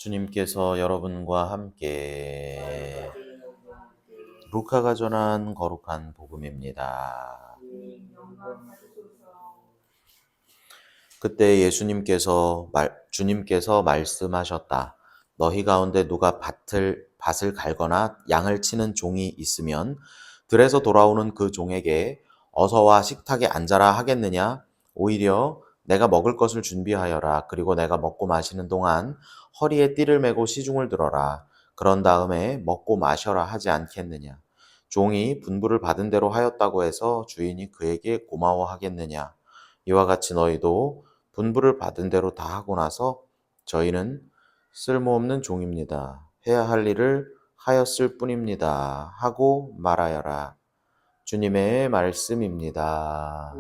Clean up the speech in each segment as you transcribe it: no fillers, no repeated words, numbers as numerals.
주님께서 여러분과 함께 루카가 전한 거룩한 복음입니다. 그때 주님께서 말씀하셨다. 너희 가운데 누가 밭을 갈거나 양을 치는 종이 있으면 들에서 돌아오는 그 종에게 어서 와 식탁에 앉아라 하겠느냐? 오히려 내가 먹을 것을 준비하여라. 그리고 내가 먹고 마시는 동안 허리에 띠를 메고 시중을 들어라. 그런 다음에 먹고 마셔라 하지 않겠느냐? 종이 분부를 받은 대로 하였다고 해서 주인이 그에게 고마워하겠느냐? 이와 같이 너희도 분부를 받은 대로 다 하고 나서 저희는 쓸모없는 종입니다. 해야 할 일을 하였을 뿐입니다. 하고 말하여라. 주님의 말씀입니다.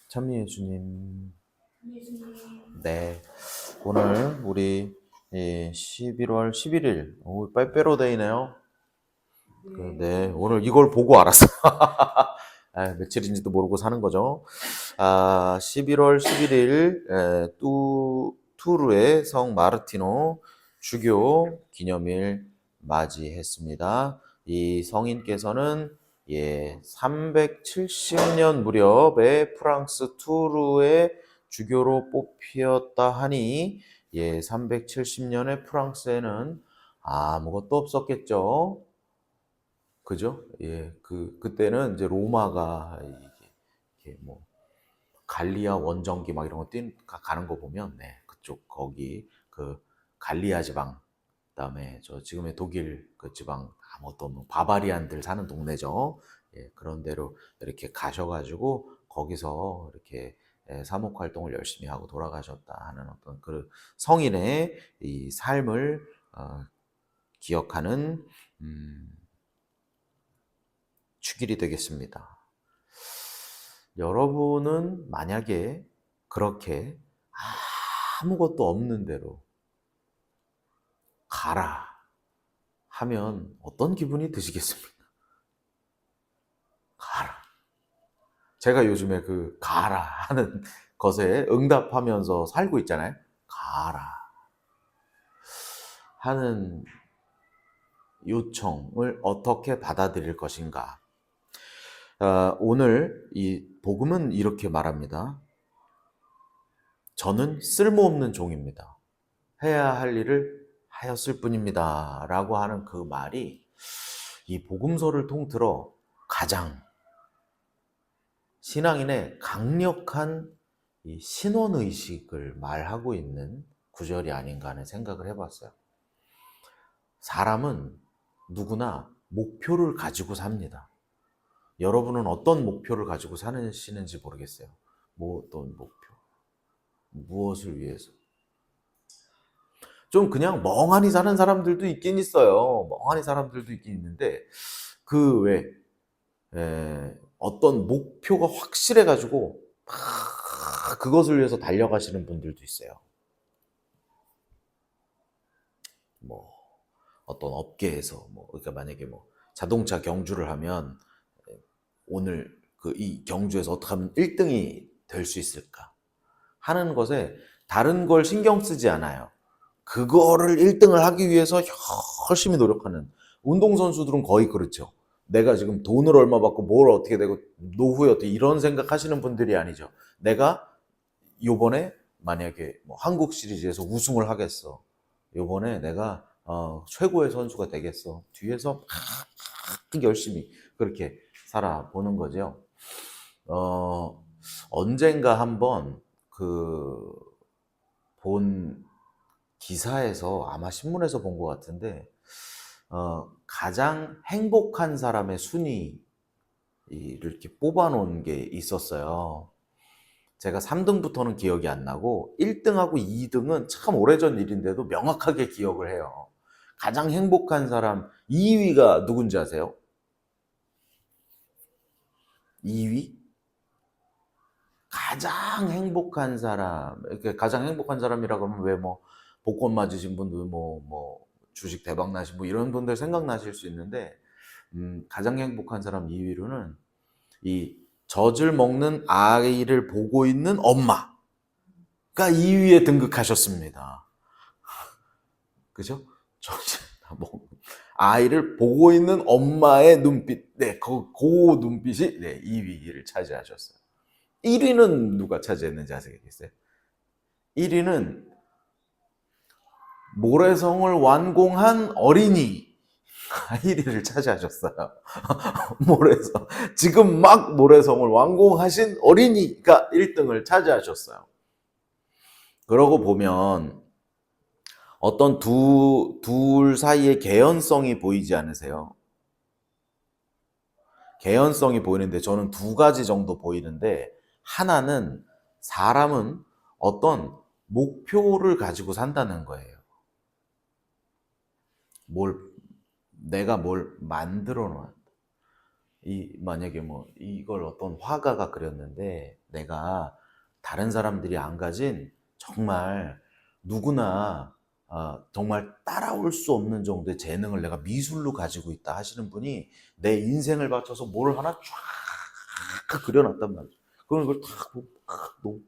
찬미의 주님. 네. 오늘 우리 11월 11일, 빼빼로데이네요. 네. 오늘 이걸 보고 알았어요. 며칠인지도 모르고 사는 거죠. 11월 11일 투르의 성 마르티노 주교 기념일 맞이했습니다. 이 성인께서는 370년 무렵에 프랑스 투르의 주교로 뽑히었다 하니 370년에 프랑스에는 아무것도 없었겠죠. 그죠? 그때는 이제 로마가 이게 뭐 갈리아 원정기 막 이런 거 가는 거 보면, 그쪽 거기 그 갈리아 지방, 그다음에 저 지금의 독일 그 지방 아무것도 없는 바바리안들 사는 동네죠. 그런 데로 이렇게 가셔가지고 거기서 이렇게 사목 활동을 열심히 하고 돌아가셨다 하는 어떤 그 성인의 이 삶을 기억하는 축일이 되겠습니다. 여러분은 만약에 그렇게 아무것도 없는 대로 가라 하면 어떤 기분이 드시겠습니까? 가라. 제가 요즘에 그 가라 하는 것에 응답하면서 살고 있잖아요. 가라 하는 요청을 어떻게 받아들일 것인가? 오늘 이 복음은 이렇게 말합니다. 저는 쓸모없는 종입니다. 해야 할 일을 하였을 뿐입니다. 라고 하는 그 말이 이 복음서를 통틀어 가장 신앙인의 강력한 이 신원의식을 말하고 있는 구절이 아닌가 하는 생각을 해봤어요. 사람은 누구나 목표를 가지고 삽니다. 여러분은 어떤 목표를 가지고 사시는지 모르겠어요. 뭐 어떤 목표? 무엇을 위해서? 좀 그냥 멍하니 사는 사람들도 있긴 있어요. 멍하니 사람들도 있긴 있는데 그 왜 어떤 목표가 확실해가지고 막 그것을 위해서 달려가시는 분들도 있어요. 뭐 어떤 업계에서 그러니까 만약에 자동차 경주를 하면 오늘 이 경주에서 어떻게 하면 1등이 될 수 있을까 하는 것에 다른 걸 신경 쓰지 않아요. 그거를 1등을 하기 위해서 열심히 노력하는 운동선수들은 거의 그렇죠. 내가 지금 돈을 얼마 받고 뭘 어떻게 되고 노후에 어떻게 이런 생각하시는 분들이 아니죠. 내가 요번에 만약에 한국 시리즈에서 우승을 하겠어. 요번에 내가 최고의 선수가 되겠어. 뒤에서 막 열심히 그렇게 살아보는 거죠. 언젠가 한번 본 기사에서 아마 신문에서 본 것 같은데 가장 행복한 사람의 순위를 이렇게 뽑아놓은 게 있었어요. 제가 3등부터는 기억이 안 나고 1등하고 2등은 참 오래전 일인데도 명확하게 기억을 해요. 가장 행복한 사람 2위가 누군지 아세요? 2위? 가장 행복한 사람, 가장 행복한 사람이라고 하면 왜 복권 맞으신 분들, 주식 대박 나신 분, 이런 분들 생각나실 수 있는데, 가장 행복한 사람 2위로는 이 젖을 먹는 아이를 보고 있는 엄마가 2위에 등극하셨습니다. 그죠? 젖을 먹는 아이를 보고 있는 엄마의 눈빛, 네, 그 눈빛이 2위를 차지하셨어요. 1위는 누가 차지했는지 아시겠어요? 1위는 모래성을 완공한 어린이 1위를 차지하셨어요. 모래성. 지금 막 모래성을 완공하신 어린이가 1등을 차지하셨어요. 그러고 보면 어떤 둘 사이의 개연성이 보이지 않으세요? 개연성이 보이는데 저는 2가지 정도 보이는데, 하나는 사람은 어떤 목표를 가지고 산다는 거예요. 내가 뭘 만들어 놔. 만약에 이걸 어떤 화가가 그렸는데 내가 다른 사람들이 안 가진 정말 누구나 정말 따라올 수 없는 정도의 재능을 내가 미술로 가지고 있다 하시는 분이 내 인생을 바쳐서 뭘 하나 쫙 그려놨단 말이죠. 그럼 이걸 탁 너무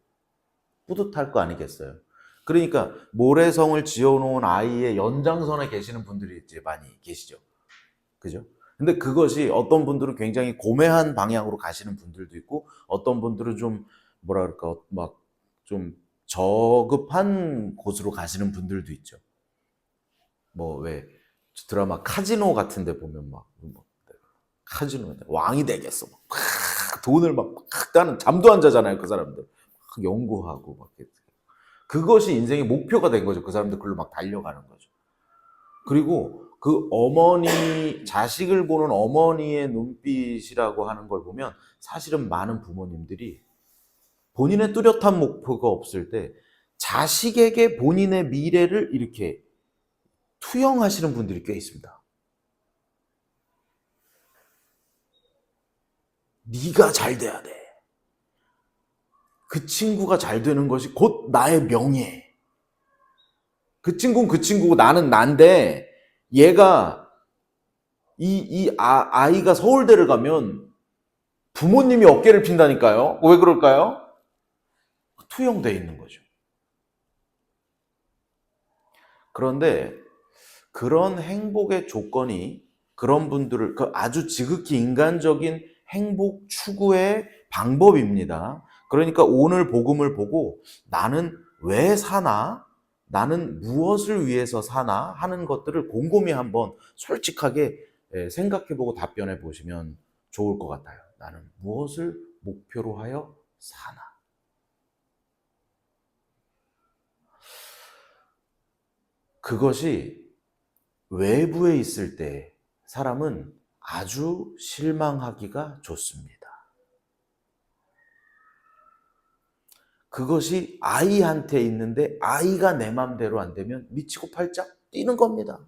뿌듯할 거 아니겠어요? 그러니까 모래성을 지어놓은 아이의 연장선에 계시는 분들이 이제 많이 계시죠. 그죠? 근데 그것이 어떤 분들은 굉장히 고매한 방향으로 가시는 분들도 있고, 어떤 분들은 좀 뭐랄까 막 좀 저급한 곳으로 가시는 분들도 있죠. 왜 드라마 카지노 같은 데 보면 카지노 왕이 되겠어. 막 돈을 나는 잠도 안 자잖아요. 그 사람들 막 연구하고 그것이 인생의 목표가 된 거죠. 그 사람들 글로 막 달려가는 거죠. 그리고 그 자식을 보는 어머니의 눈빛이라고 하는 걸 보면 사실은 많은 부모님들이 본인의 뚜렷한 목표가 없을 때 자식에게 본인의 미래를 이렇게 투영하시는 분들이 꽤 있습니다. 네가 잘 돼야 돼. 그 친구가 잘 되는 것이 곧 나의 명예. 그 친구는 그 친구고 나는 난데, 얘가 아이가 서울대를 가면 부모님이 어깨를 핀다니까요. 왜 그럴까요? 투영되어 있는 거죠. 그런데 그런 행복의 조건이 그런 분들을 아주 지극히 인간적인 행복 추구의 방법입니다. 그러니까 오늘 복음을 보고 나는 왜 사나? 나는 무엇을 위해서 사나? 하는 것들을 곰곰이 한번 솔직하게 생각해보고 답변해 보시면 좋을 것 같아요. 나는 무엇을 목표로 하여 사나? 그것이 외부에 있을 때 사람은 아주 실망하기가 좋습니다. 그것이 아이한테 있는데 아이가 내 맘대로 안 되면 미치고 팔짝 뛰는 겁니다.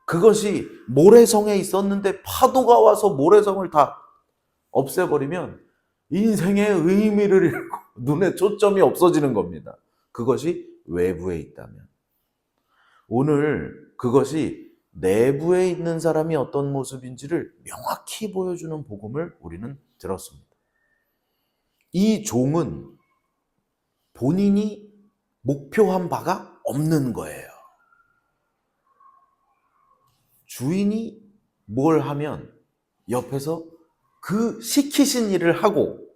그것이 모래성에 있었는데 파도가 와서 모래성을 다 없애버리면 인생의 의미를 잃고 눈에 초점이 없어지는 겁니다. 그것이 외부에 있다면. 오늘 그것이 내부에 있는 사람이 어떤 모습인지를 명확히 보여주는 복음을 우리는 들었습니다. 이 종은 본인이 목표한 바가 없는 거예요. 주인이 뭘 하면 옆에서 그 시키신 일을 하고,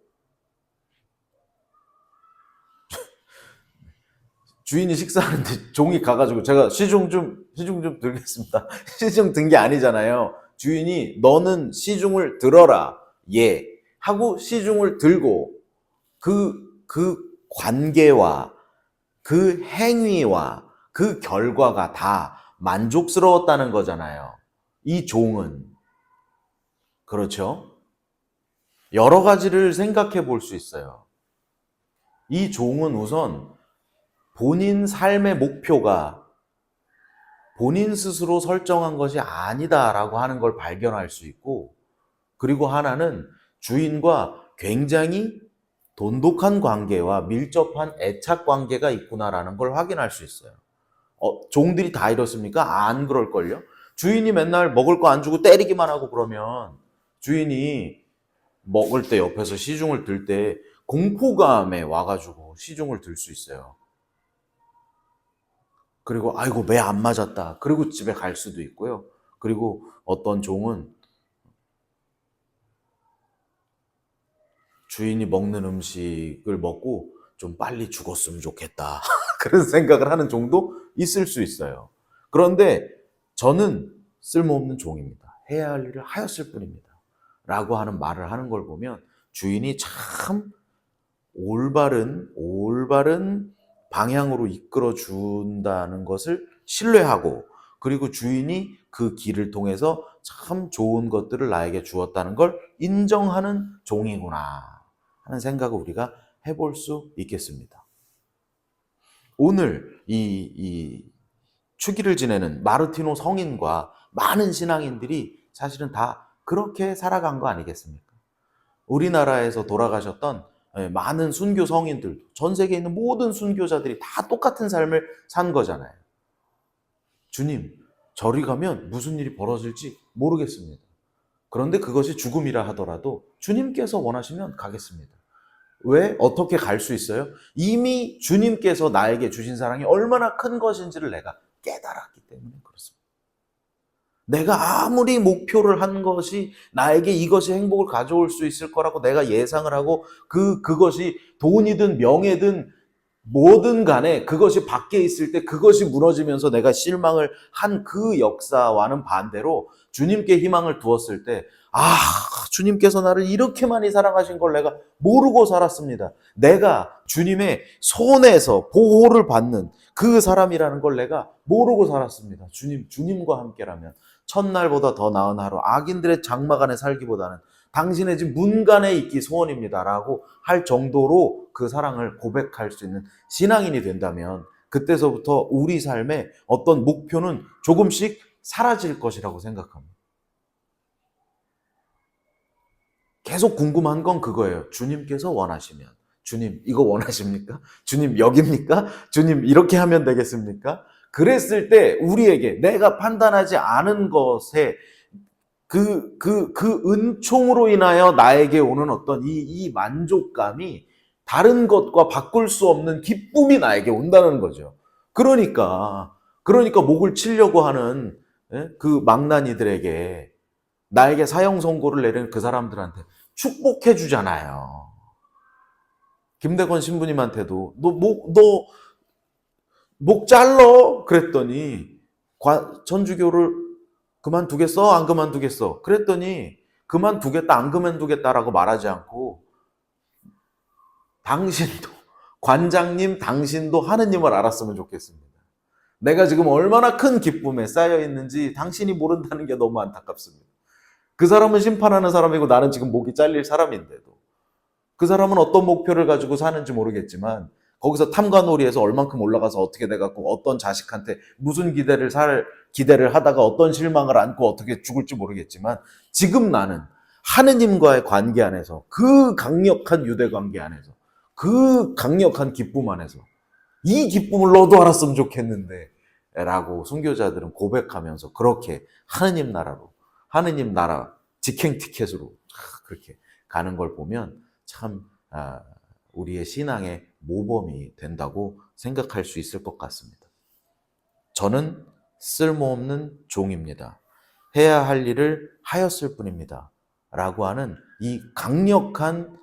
주인이 식사하는데 종이 가가지고 제가 시중 좀 들겠습니다. 시중 든 게 아니잖아요. 주인이 너는 시중을 들어라 예 하고 시중을 들고 그 관계와 그 행위와 그 결과가 다 만족스러웠다는 거잖아요. 이 종은. 그렇죠? 여러 가지를 생각해 볼 수 있어요. 이 종은 우선 본인 삶의 목표가 본인 스스로 설정한 것이 아니다라고 하는 걸 발견할 수 있고, 그리고 하나는 주인과 굉장히 돈독한 관계와 밀접한 애착 관계가 있구나라는 걸 확인할 수 있어요. 종들이 다 이렇습니까? 안 그럴걸요? 주인이 맨날 먹을 거 안 주고 때리기만 하고 그러면 주인이 먹을 때 옆에서 시중을 들 때 공포감에 와가지고 시중을 들 수 있어요. 그리고 아이고 매 안 맞았다. 그리고 집에 갈 수도 있고요. 그리고 어떤 종은 주인이 먹는 음식을 먹고 좀 빨리 죽었으면 좋겠다. 그런 생각을 하는 종도 있을 수 있어요. 그런데 저는 쓸모없는 종입니다. 해야 할 일을 하였을 뿐입니다. 라고 하는 말을 하는 걸 보면 주인이 참 올바른 방향으로 이끌어 준다는 것을 신뢰하고, 그리고 주인이 그 길을 통해서 참 좋은 것들을 나에게 주었다는 걸 인정하는 종이구나 하는 생각을 우리가 해볼 수 있겠습니다. 오늘 이 축일을 지내는 마르티노 성인과 많은 신앙인들이 사실은 다 그렇게 살아간 거 아니겠습니까? 우리나라에서 돌아가셨던 많은 순교 성인들, 전 세계에 있는 모든 순교자들이 다 똑같은 삶을 산 거잖아요. 주님, 저리 가면 무슨 일이 벌어질지 모르겠습니다. 그런데 그것이 죽음이라 하더라도 주님께서 원하시면 가겠습니다. 왜? 어떻게 갈 수 있어요? 이미 주님께서 나에게 주신 사랑이 얼마나 큰 것인지를 내가 깨달았기 때문에 그렇습니다. 내가 아무리 목표를 한 것이 나에게 이것이 행복을 가져올 수 있을 거라고 내가 예상을 하고 그것이 돈이든 명예든 뭐든 간에 그것이 밖에 있을 때 그것이 무너지면서 내가 실망을 한 그 역사와는 반대로 주님께 희망을 두었을 때, 아, 주님께서 나를 이렇게 많이 사랑하신 걸 내가 모르고 살았습니다. 내가 주님의 손에서 보호를 받는 그 사람이라는 걸 내가 모르고 살았습니다. 주님과 함께라면 첫날보다 더 나은 하루, 악인들의 장막 안에 살기보다는 당신의 집 문간에 있기 소원입니다라고 할 정도로 그 사랑을 고백할 수 있는 신앙인이 된다면, 그때서부터 우리 삶의 어떤 목표는 조금씩 사라질 것이라고 생각합니다. 계속 궁금한 건 그거예요. 주님께서 원하시면, 주님 이거 원하십니까? 주님 여깁니까? 주님 이렇게 하면 되겠습니까? 그랬을 때 우리에게 내가 판단하지 않은 것에 그 은총으로 인하여 나에게 오는 어떤 이 만족감이 다른 것과 바꿀 수 없는 기쁨이 나에게 온다는 거죠. 그러니까 목을 치려고 하는 그 망나니들에게, 나에게 사형 선고를 내리는 그 사람들한테 축복해 주잖아요. 김대건 신부님한테도 목 잘러 그랬더니 천주교를 그만두겠어? 안 그만두겠어? 그랬더니 그만두겠다, 안 그만두겠다라고 말하지 않고, 당신도, 관장님 당신도 하느님을 알았으면 좋겠습니다. 내가 지금 얼마나 큰 기쁨에 쌓여 있는지 당신이 모른다는 게 너무 안타깝습니다. 그 사람은 심판하는 사람이고 나는 지금 목이 잘릴 사람인데도, 그 사람은 어떤 목표를 가지고 사는지 모르겠지만 거기서 탐관오리에서 얼만큼 올라가서 어떻게 돼갖고 어떤 자식한테 무슨 기대를 하다가 어떤 실망을 안고 어떻게 죽을지 모르겠지만, 지금 나는 하느님과의 관계 안에서, 그 강력한 유대 관계 안에서, 그 강력한 기쁨 안에서 이 기쁨을 너도 알았으면 좋겠는데 라고 순교자들은 고백하면서 그렇게 하느님 나라 직행 티켓으로 그렇게 가는 걸 보면 참 우리의 신앙의 모범이 된다고 생각할 수 있을 것 같습니다. 저는 쓸모없는 종입니다. 해야 할 일을 하였을 뿐입니다. 라고 하는 이 강력한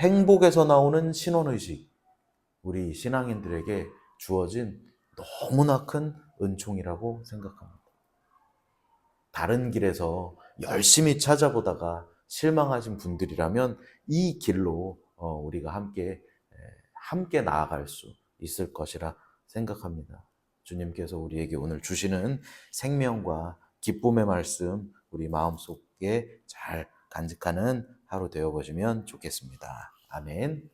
행복에서 나오는 신원의식, 우리 신앙인들에게 주어진 너무나 큰 은총이라고 생각합니다. 다른 길에서 열심히 찾아보다가 실망하신 분들이라면 이 길로 우리가 함께 나아갈 수 있을 것이라 생각합니다. 주님께서 우리에게 오늘 주시는 생명과 기쁨의 말씀 우리 마음속에 잘 간직하는 하루 되어보시면 좋겠습니다. 아멘.